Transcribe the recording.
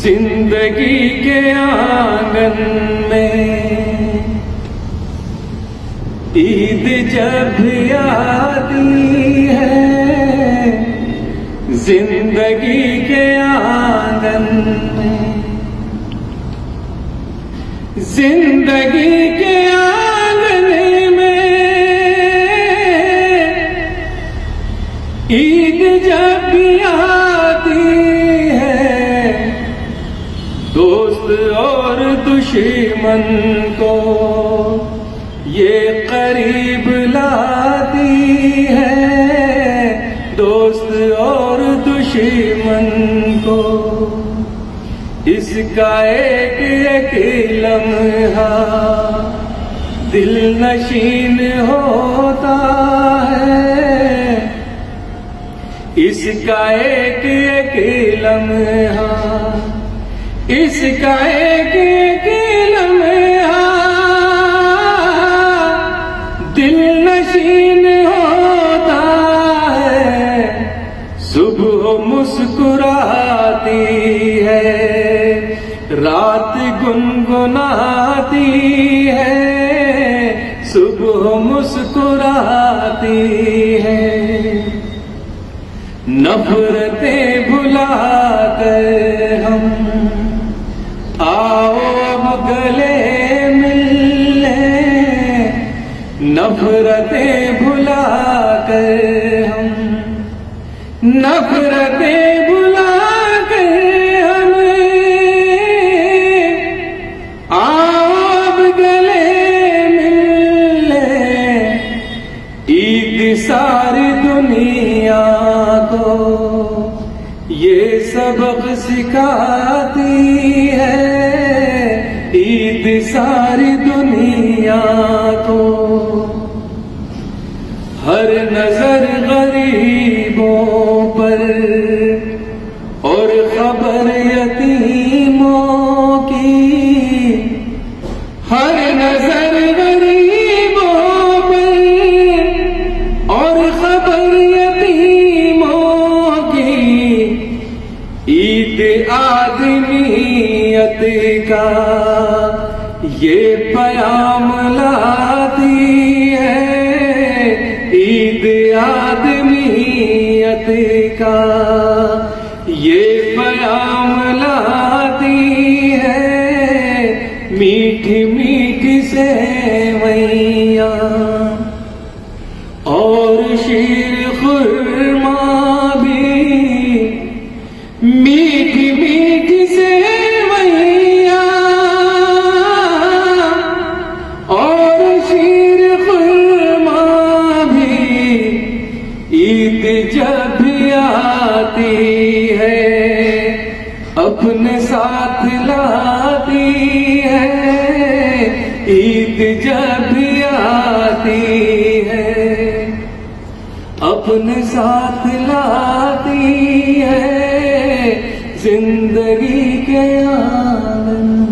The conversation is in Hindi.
जिंदगी के आंगन में ईद जब आती है, जिंदगी के आंगन में, जिंदगी के आंगन में ईद जब आती है, दोस्त और दुश्मन को ये करीब लाती है, दोस्त और दुश्मन को इसका एक लम्हा दिल नशीन होता है, इसका एक लम्हा, इसका एक लम्हा दिल नशीन होता है। सुबह मुस्कुराती है, रात गुनगुनाती है, सुबह मुस्कुराती है। नफरतें भुलाकर हम आओ अब गले मिल लें, नफरतें भुलाकर हम, नफरतें भुलाकर हम आओ अब गले मिल लें। ईद सारी दुनिया को ये सबक सिखाती है, ईद सारी दुनिया को। हर नजर गरीबों पर और खबर यतीमों की, हर नजर गरीबों पर और खबर यतीमों की। ईद आदमियत का ये पैगाम लाती है, ईद आदमियत का ये पैगाम लाती है। मीठी मीठी सेवैयां और शीर खुरमा भी, मीठी मीठी सेवैयां और शीर खुरमा भी। ईद जब आती है अपने साथ लाती है, ईद जब आती है अपने साथ लाती है, जिंदगी के आंगन।